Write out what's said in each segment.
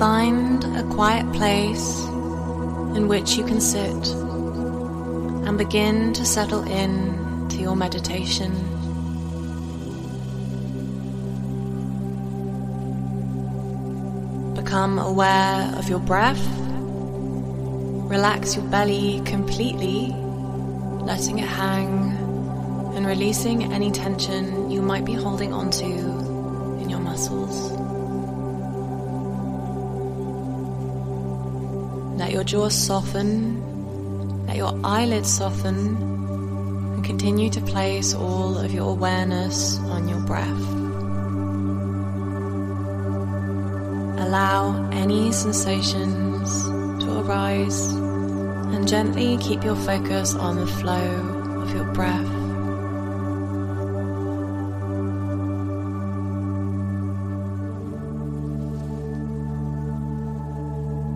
find a quiet place in which you can sit and begin to settle in to your meditation. Become aware of your breath. Relax your belly completely, letting it hang and releasing any tension you might be holding onto in your muscles. Let your jaw soften, let your eyelids soften, and continue to place all of your awareness on your breath. Allow any sensations to arise and gently keep your focus on the flow of your breath.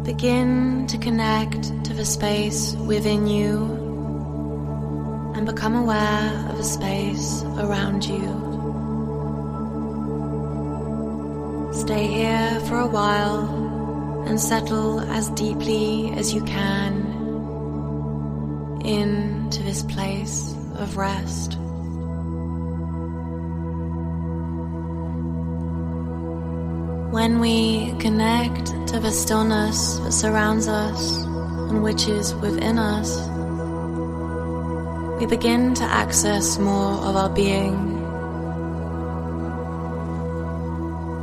Begin to connect to the space within you and become aware of the space around you. Stay here for a while and settle as deeply as you can into this place of rest. When we connect to the stillness that surrounds us and which is within us, we begin to access more of our being,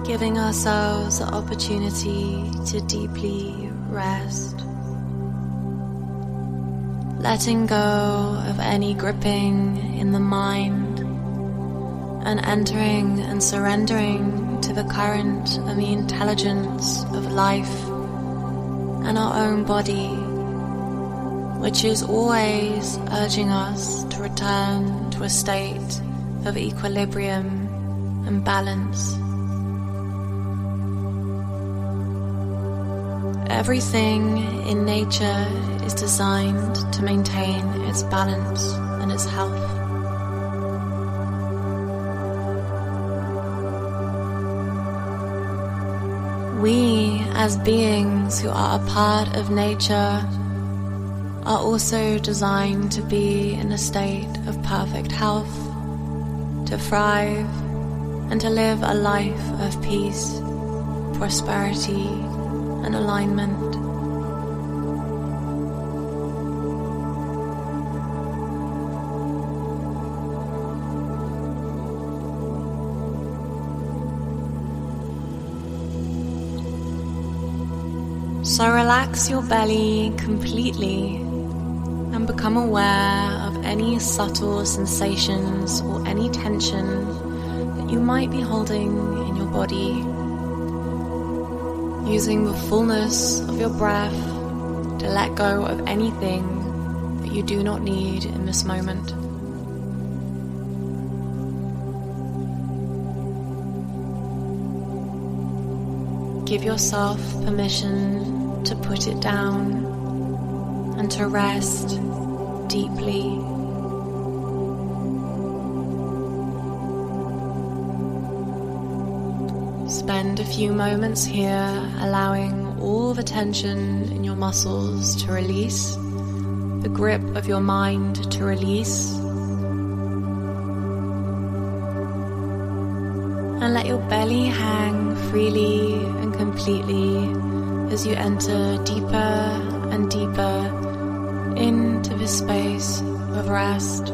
giving ourselves the opportunity to deeply rest, letting go of any gripping in the mind and entering and surrendering to the current and the intelligence of life and our own body, which is always urging us to return to a state of equilibrium and balance. Everything in nature is designed to maintain its balance and its health. We, as beings who are a part of nature, are also designed to be in a state of perfect health, to thrive, and to live a life of peace, prosperity, and alignment. So relax your belly completely and become aware of any subtle sensations or any tension that you might be holding in your body, using the fullness of your breath to let go of anything that you do not need in this moment. Give yourself permission to put it down and to rest deeply. Spend a few moments here allowing all the tension in your muscles to release, the grip of your mind to release, and let your belly hang freely and completely as you enter deeper and deeper into this space of rest.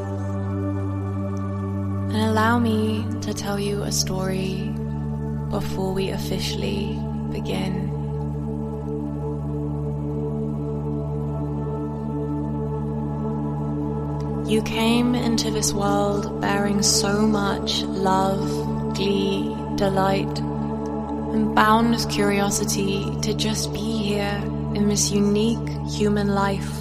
And allow me to tell you a story before we officially begin. You came into this world bearing so much love, glee, delight, and boundless curiosity to just be here in this unique human life,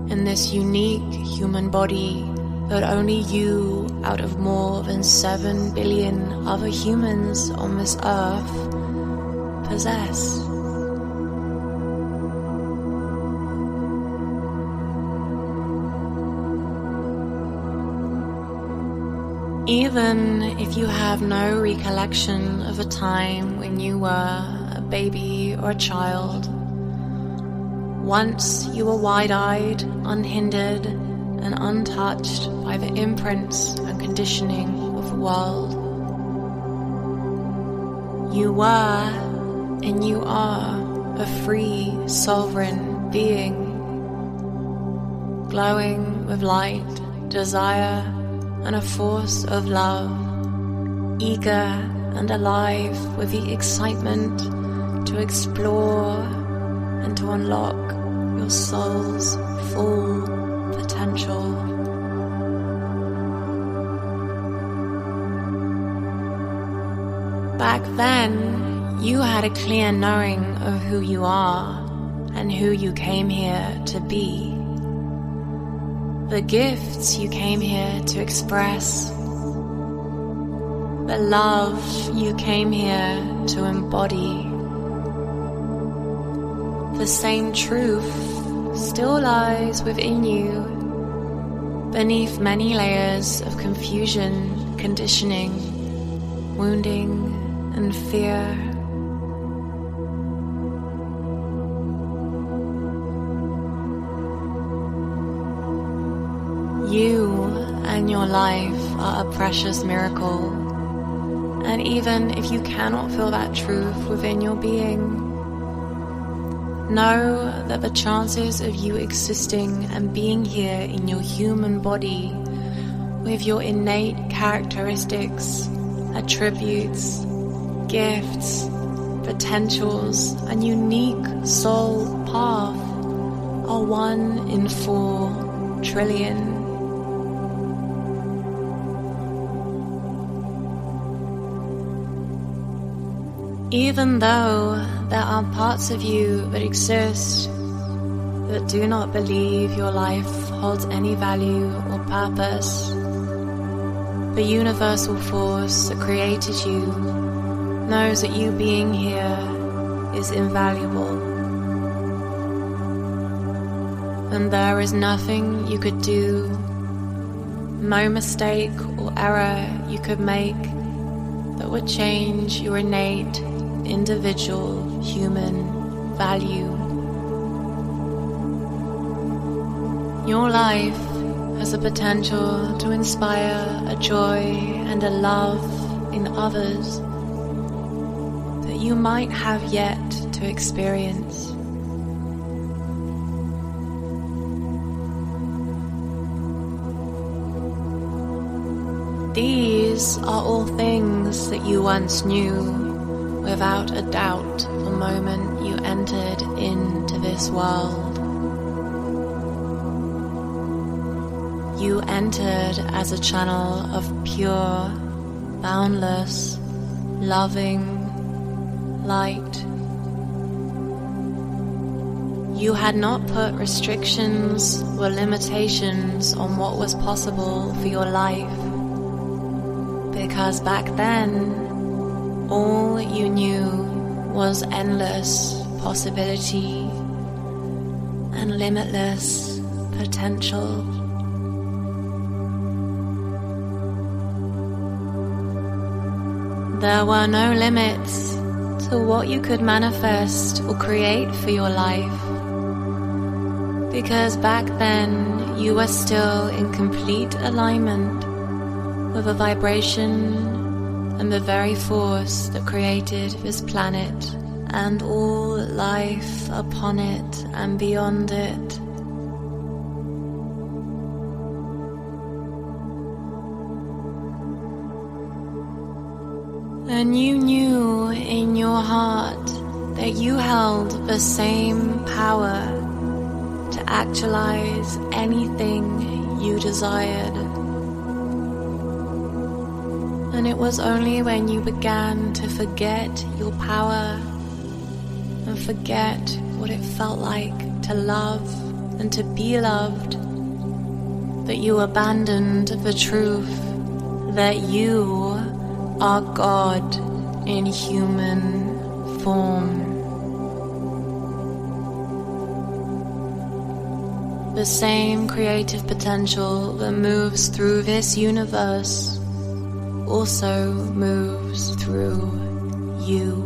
in this unique human body that only you, out of more than 7 billion other humans on this earth, possess. Even if you have no recollection of a time when you were a baby or a child. Once you were wide-eyed, unhindered, and untouched by the imprints and conditioning of the world. You were and you are a free, sovereign being, glowing with light, desire, and a force of love, eager and alive with the excitement to explore and to unlock your soul's full potential. Back then, you had a clear knowing of who you are and who you came here to be. The gifts you came here to express, the love you came here to embody. The same truth still lies within you, beneath many layers of confusion, conditioning, wounding, and fear. You and your life are a precious miracle, and even if you cannot feel that truth within your being, know that the chances of you existing and being here in your human body with your innate characteristics, attributes, gifts, potentials, and unique soul path are 1 in 4 trillion. Even though there are parts of you that exist that do not believe your life holds any value or purpose, the universal force that created you knows that you being here is invaluable. And there is nothing you could do, no mistake or error you could make that would change your innate individual human value. Your life has the potential to inspire a joy and a love in others that you might have yet to experience. These are all things that you once knew without a doubt the moment you entered into this world. You entered as a channel of pure, boundless, loving light. You had not put restrictions or limitations on what was possible for your life, because back then, all you knew was endless possibility and limitless potential. There were no limits to what you could manifest or create for your life, because back then you were still in complete alignment with a vibration and the very force that created this planet and all life upon it and beyond it. And you knew in your heart that you held the same power to actualize anything you desired. And it was only when you began to forget your power and forget what it felt like to love and to be loved that you abandoned the truth that you are God in human form. The same creative potential that moves through this universe also moves through you.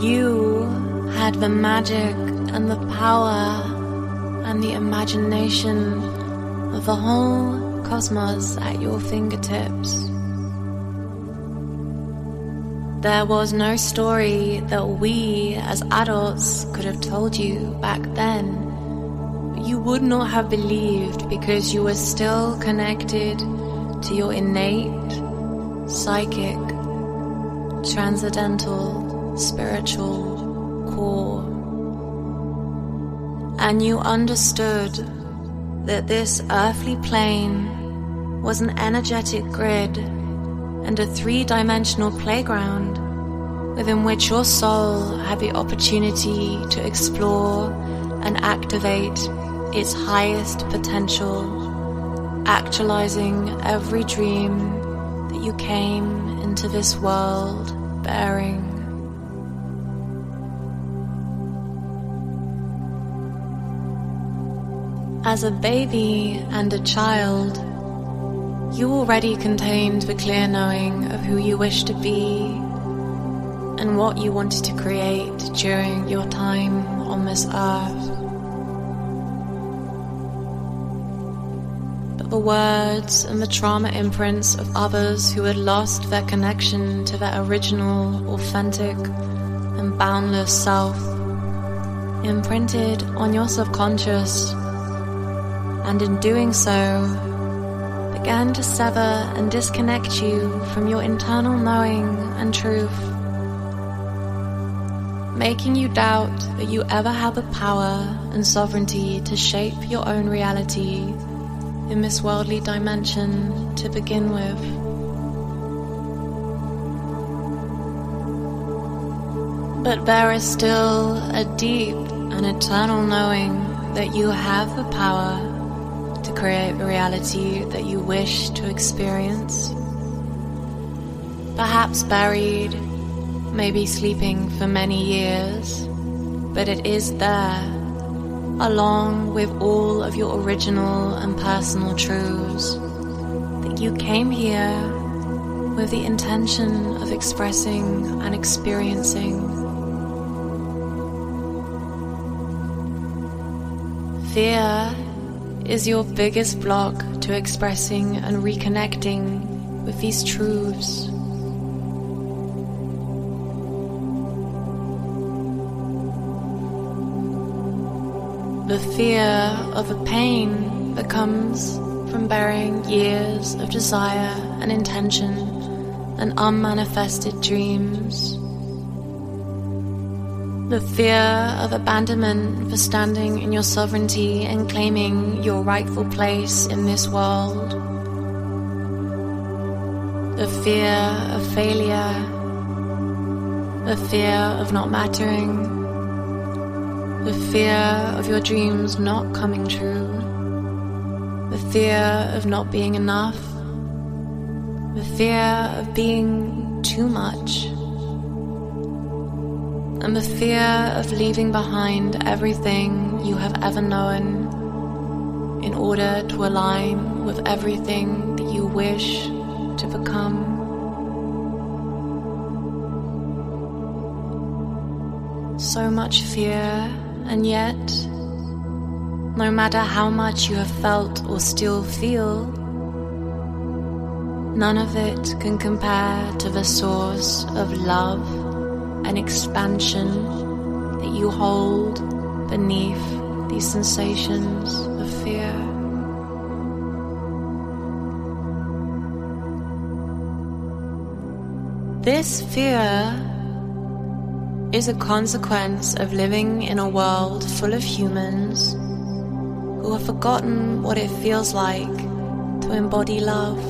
You had the magic and the power and the imagination of the whole cosmos at your fingertips. There was no story that we as adults could have told you back then. You would not have believed because you were still connected to your innate, psychic, transcendental, spiritual core. And you understood that this earthly plane was an energetic grid and a three-dimensional playground within which your soul had the opportunity to explore and activate its highest potential, actualizing every dream that you came into this world bearing. As a baby and a child, you already contained the clear knowing of who you wished to be and what you wanted to create during your time on this earth. But the words and the trauma imprints of others who had lost their connection to their original, authentic, and boundless self imprinted on your subconscious, and in doing so, began to sever and disconnect you from your internal knowing and truth, making you doubt that you ever had the power and sovereignty to shape your own reality in this worldly dimension to begin with. But there is still a deep and eternal knowing that you have the power to create the reality that you wish to experience. Perhaps buried, maybe sleeping for many years, but it is there, along with all of your original and personal truths, that you came here with the intention of expressing and experiencing. Fear is your biggest block to expressing and reconnecting with these truths. The fear of the pain that comes from bearing years of desire and intention and unmanifested dreams. The fear of abandonment for standing in your sovereignty and claiming your rightful place in this world. The fear of failure. The fear of not mattering. The fear of your dreams not coming true. The fear of not being enough. The fear of being too much. And the fear of leaving behind everything you have ever known in order to align with everything that you wish to become. So much fear, and yet, no matter how much you have felt or still feel, none of it can compare to the source of love and expansion that you hold beneath these sensations of fear. This fear is a consequence of living in a world full of humans who have forgotten what it feels like to embody love,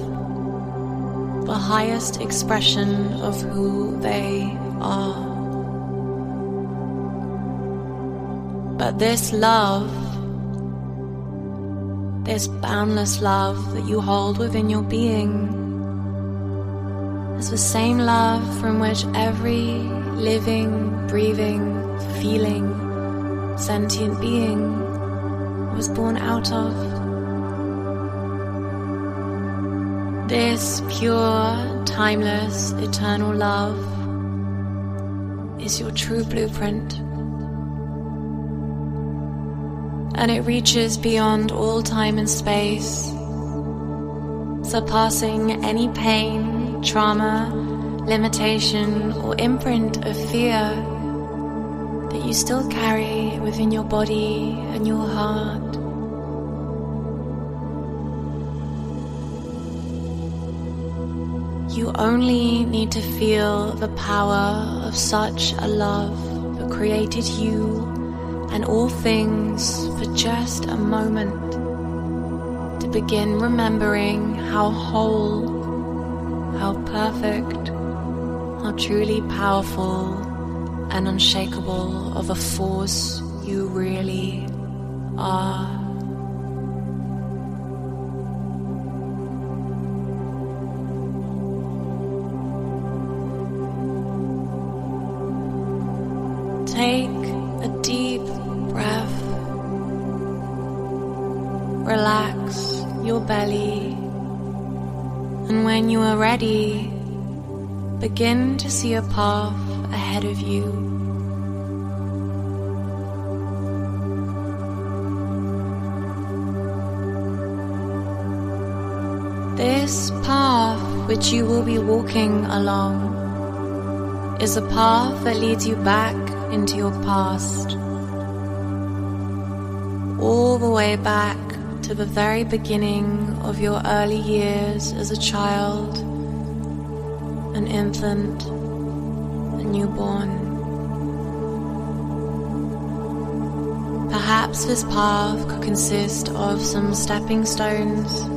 the highest expression of who they are. But this love, this boundless love that you hold within your being, is the same love from which every living, breathing, feeling, sentient being was born out of. This pure, timeless, eternal love is your true blueprint. And it reaches beyond all time and space, surpassing any pain, trauma, limitation, or imprint of fear that you still carry within your body and your heart. You only need to feel the power of such a love that created you and all things for just a moment to begin remembering how whole, how perfect, how truly powerful and unshakable of a force you really are. Take a deep breath. Relax your belly, and when you are ready, begin to see a path ahead of you. This path which you will be walking along is a path that leads you back into your past, all the way back to the very beginning of your early years as a child, an infant, a newborn. Perhaps this path could consist of some stepping stones,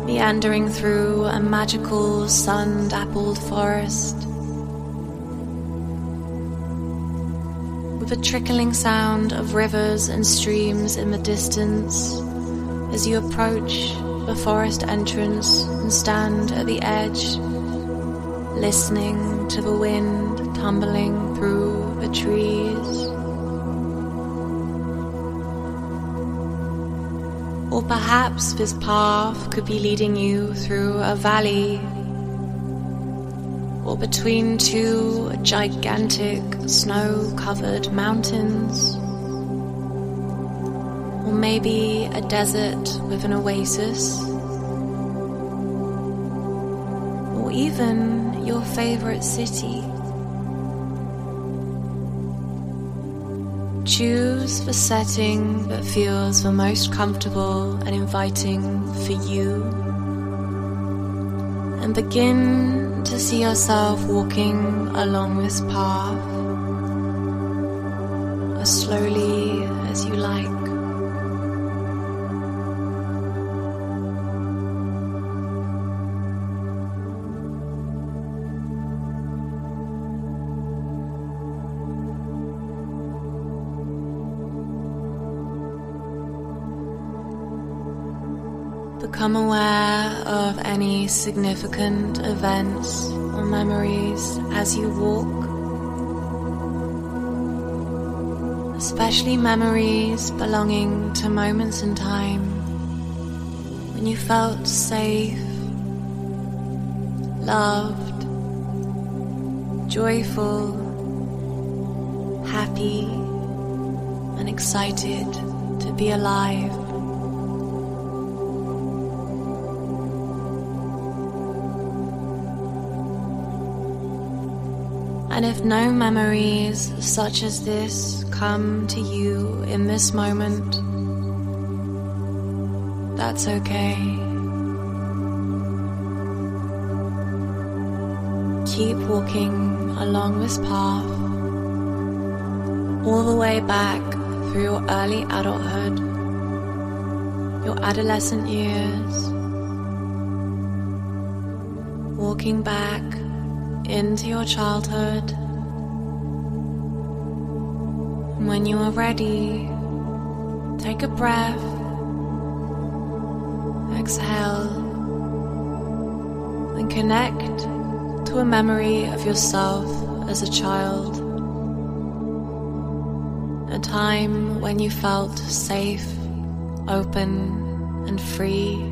meandering through a magical sun-dappled forest, with a trickling sound of rivers and streams in the distance as you approach the forest entrance and stand at the edge, listening to the wind tumbling through the trees. Or perhaps this path could be leading you through a valley, or between two gigantic snow-covered mountains, or maybe a desert with an oasis, or even your favorite city. Choose the setting that feels the most comfortable and inviting for you, and begin to see yourself walking along this path as slowly as you like. Become aware of any significant events or memories as you walk, especially memories belonging to moments in time when you felt safe, loved, joyful, happy, and excited to be alive. And if no memories such as this come to you in this moment, that's okay. Keep walking along this path all the way back through your early adulthood, your adolescent years, walking back into your childhood. And when you are ready, take a breath, exhale, and connect to a memory of yourself as a child. A time when you felt safe, open, and free.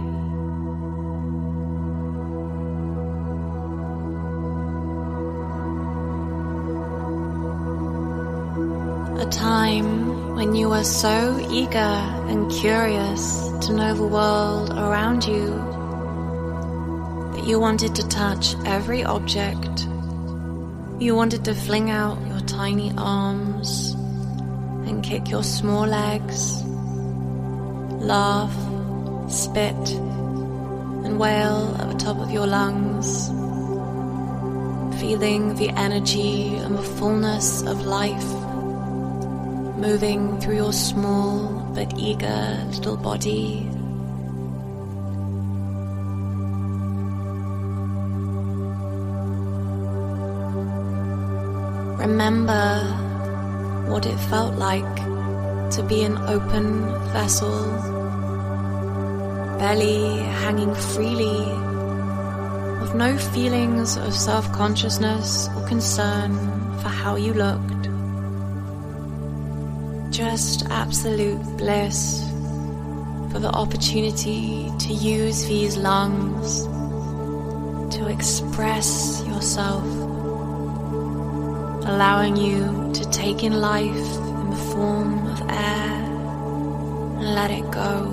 a time when you were so eager and curious to know the world around you that you wanted to touch every object. You wanted to fling out your tiny arms and kick your small legs, laugh, spit, and wail at the top of your lungs, feeling the energy and the fullness of life moving through your small but eager little body. Remember what it felt like to be an open vessel, belly hanging freely, with no feelings of self-consciousness or concern for how you looked. Just absolute bliss for the opportunity to use these lungs to express yourself, allowing you to take in life in the form of air and let it go.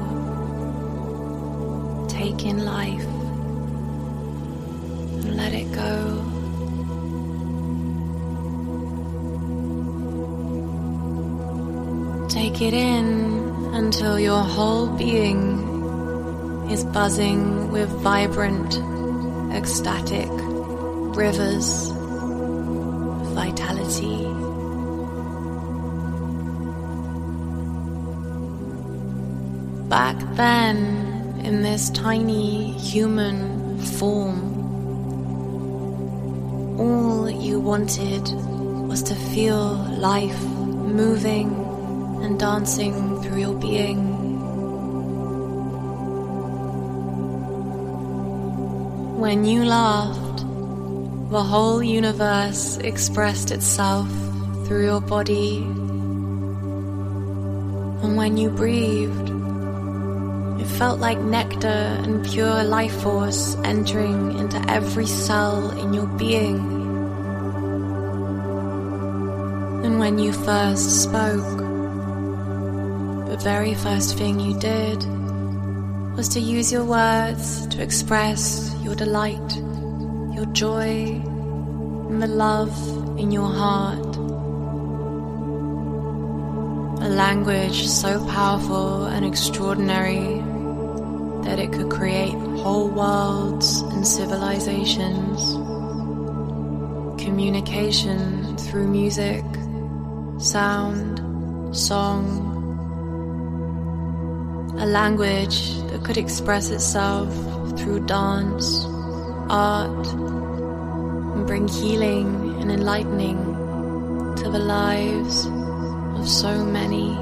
Take in life and let it go. Take it in until your whole being is buzzing with vibrant, ecstatic rivers of vitality. Back then, in this tiny human form, all you wanted was to feel life moving and dancing through your being. When you laughed, the whole universe expressed itself through your body. And when you breathed, it felt like nectar and pure life force entering into every cell in your being. And when you first spoke, the very first thing you did was to use your words to express your delight, your joy, and the love in your heart. A language so powerful and extraordinary that it could create whole worlds and civilizations. Communication through music, sound, song. A language that could express itself through dance, art, and bring healing and enlightening to the lives of so many.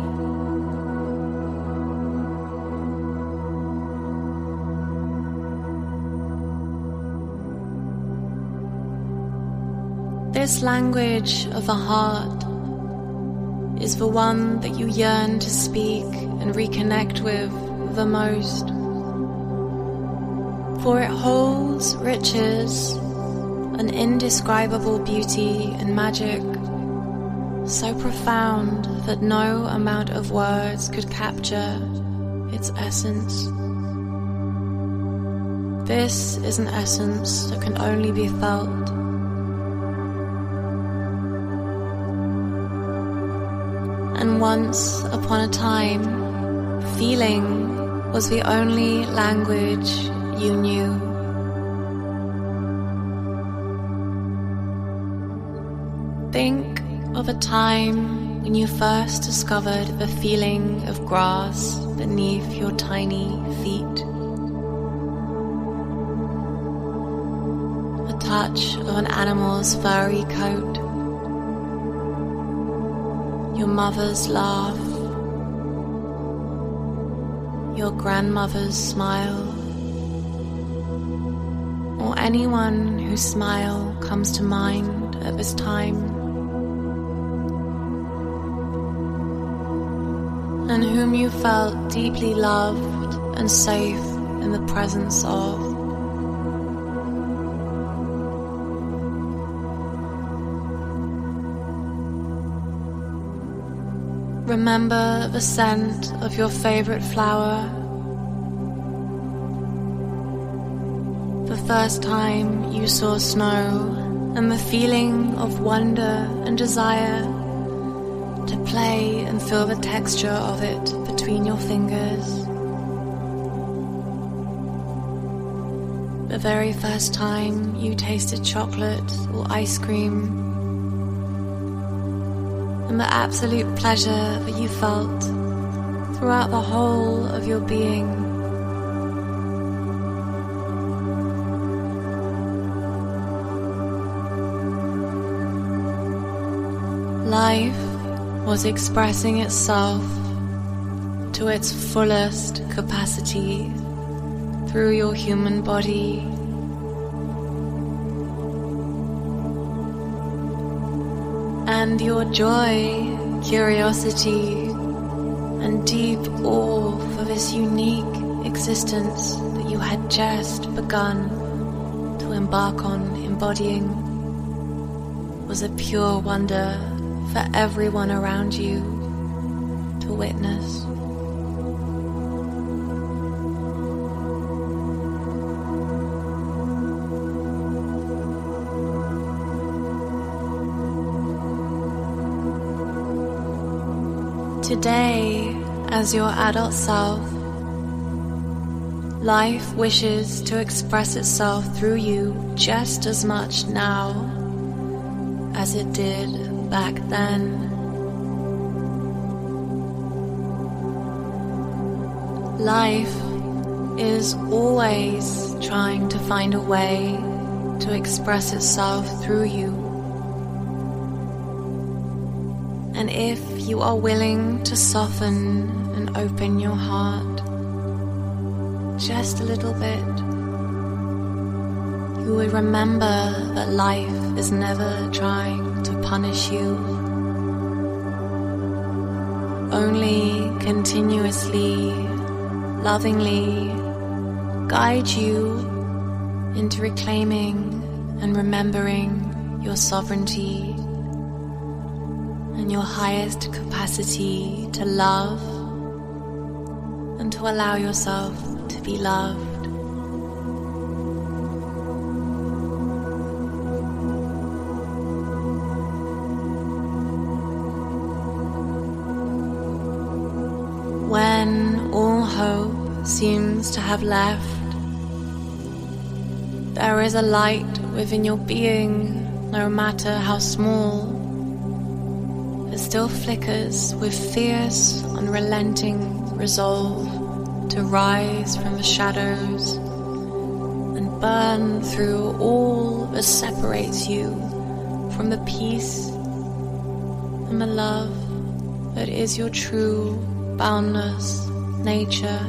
This language of the heart is the one that you yearn to speak and reconnect with the most. For it holds riches, an indescribable beauty and magic, so profound that no amount of words could capture its essence. This is an essence that can only be felt. And once upon a time, feeling was the only language you knew. Think of a time when you first discovered the feeling of grass beneath your tiny feet. The touch of an animal's furry coat. Your mother's laugh, your grandmother's smile, or anyone whose smile comes to mind at this time, and whom you felt deeply loved and safe in the presence of. remember the scent of your favorite flower. The first time you saw snow, and the feeling of wonder and desire to play and feel the texture of it between your fingers. The very first time you tasted chocolate or ice cream, and the absolute pleasure that you felt throughout the whole of your being. Life was expressing itself to its fullest capacity through your human body. And your joy, curiosity, and deep awe for this unique existence that you had just begun to embark on embodying was a pure wonder for everyone around you to witness. Today, as your adult self, life wishes to express itself through you just as much now as it did back then. Life is always trying to find a way to express itself through you. And if you are willing to soften and open your heart just a little bit, you will remember that life is never trying to punish you, only continuously, lovingly guide you into reclaiming and remembering your sovereignty and your highest capacity to love and to allow yourself to be loved. When all hope seems to have left, there is a light within your being, no matter how small, that still flickers with fierce, unrelenting resolve to rise from the shadows and burn through all that separates you from the peace and the love that is your true, boundless nature.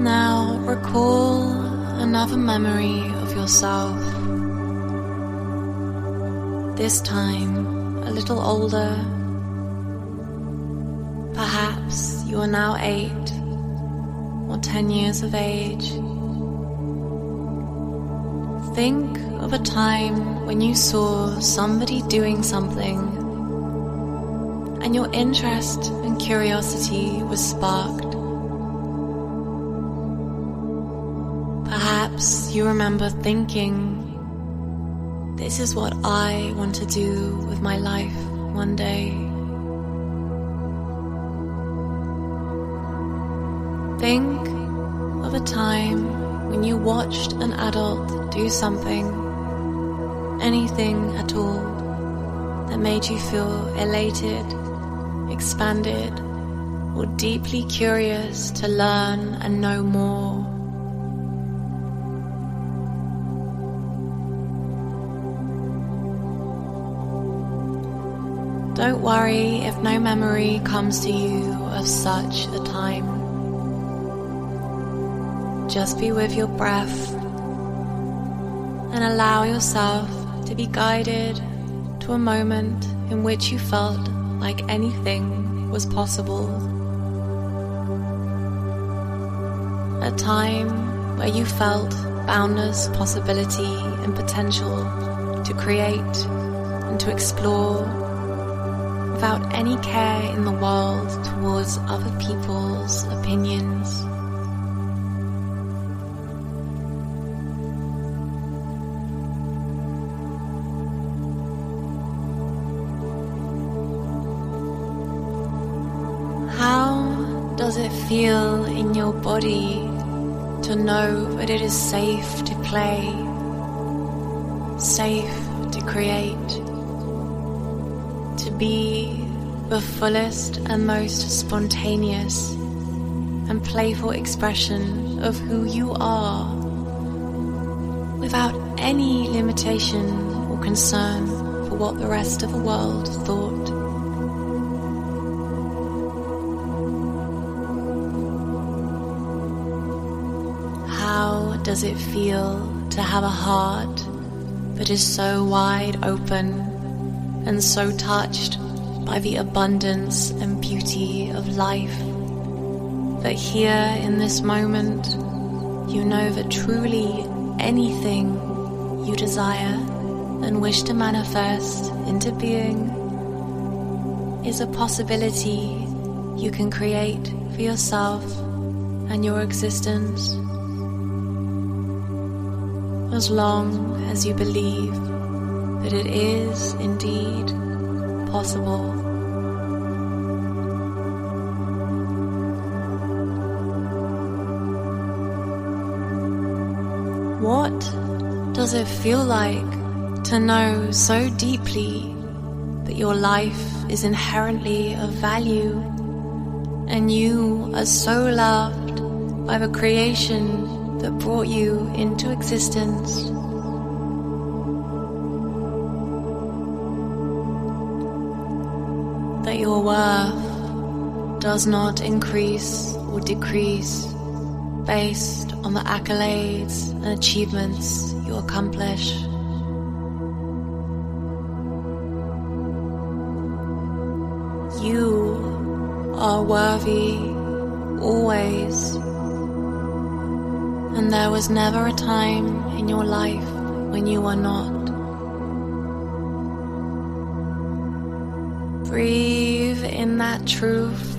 Now recall another memory of yourself, this time a little older. Perhaps you are now 8 or 10 years of age. Think of a time when you saw somebody doing something and your interest and curiosity was sparked. Perhaps you remember thinking, this is what I want to do with my life one day. Think of a time when you watched an adult do something, anything at all, that made you feel elated, expanded, or deeply curious to learn and know more. Don't worry if no memory comes to you of such a time. Just be with your breath and allow yourself to be guided to a moment in which you felt like anything was possible. a time where you felt boundless possibility and potential to create and to explore without any care in the world towards other people's opinions. How does it feel in your body to know that it is safe to play, safe to create, to be the fullest and most spontaneous and playful expression of who you are, without any limitation or concern for what the rest of the world thought? How does it feel to have a heart that is so wide open and so touched by the abundance and beauty of life that here in this moment you know that truly anything you desire and wish to manifest into being is a possibility you can create for yourself and your existence, as long as you believe that it is indeed possible. What does it feel like to know so deeply that your life is inherently of value and you are so loved by the creation that brought you into existence? That your worth does not increase or decrease based on the accolades and achievements you accomplish. You are worthy always, and there was never a time in your life when you were not. Breathe in that truth.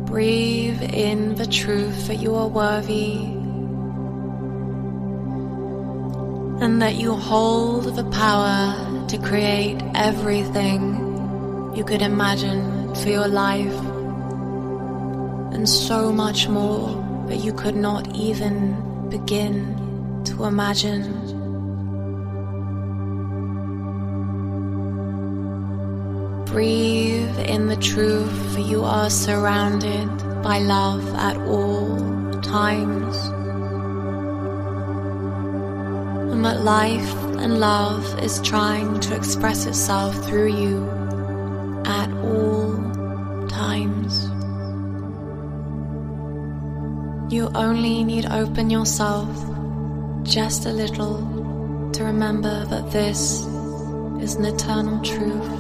Breathe in the truth that you are worthy and that you hold the power to create everything you could imagine for your life, and so much more that you could not even begin to imagine. Breathe in the truth that you are surrounded by love at all times, and that life and love is trying to express itself through you at all times. You only need open yourself just a little to remember that this is an eternal truth.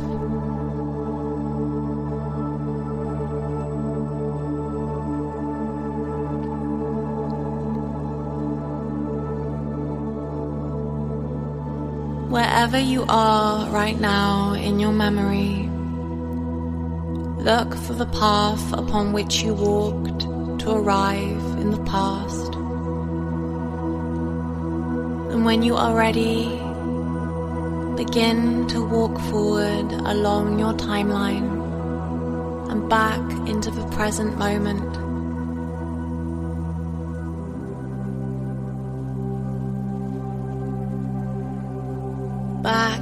Wherever you are right now in your memory, look for the path upon which you walked to arrive in the past. And when you are ready, begin to walk forward along your timeline and back into the present moment. Back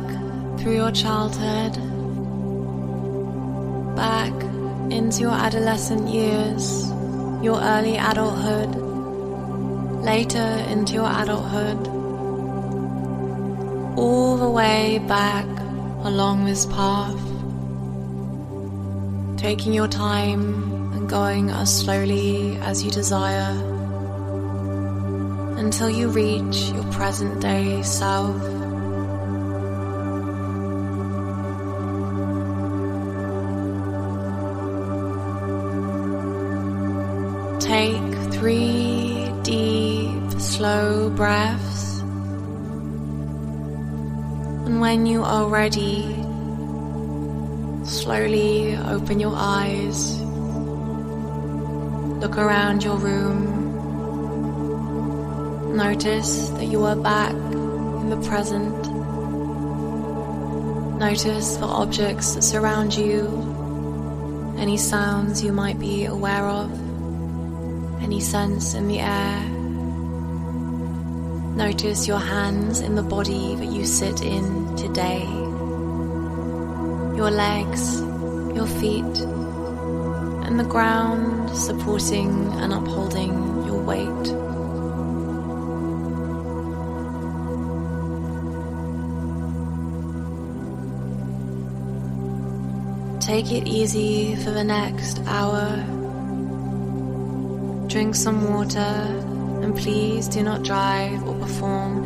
through your childhood, back into your adolescent years, your early adulthood, later into your adulthood, all the way back along this path, taking your time and going as slowly as you desire until you reach your present day self. Take 3 deep, slow breaths. And when you are ready, slowly open your eyes. Look around your room. Notice that you are back in the present. Notice the objects that surround you, any sounds you might be aware of, any sense in the air. Notice your hands in the body that you sit in today, your legs, your feet, and the ground supporting and upholding your weight. Take it easy for the next hour. Drink some water, and please do not drive or perform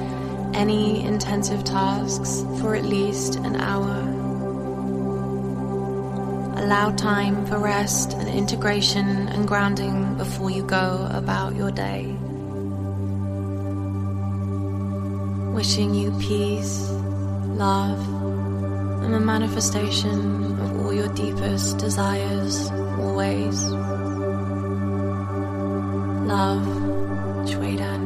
any intensive tasks for at least an hour. Allow time for rest and integration and grounding before you go about your day. Wishing you peace, love, and the manifestation of all your deepest desires always. Love, Shwedan.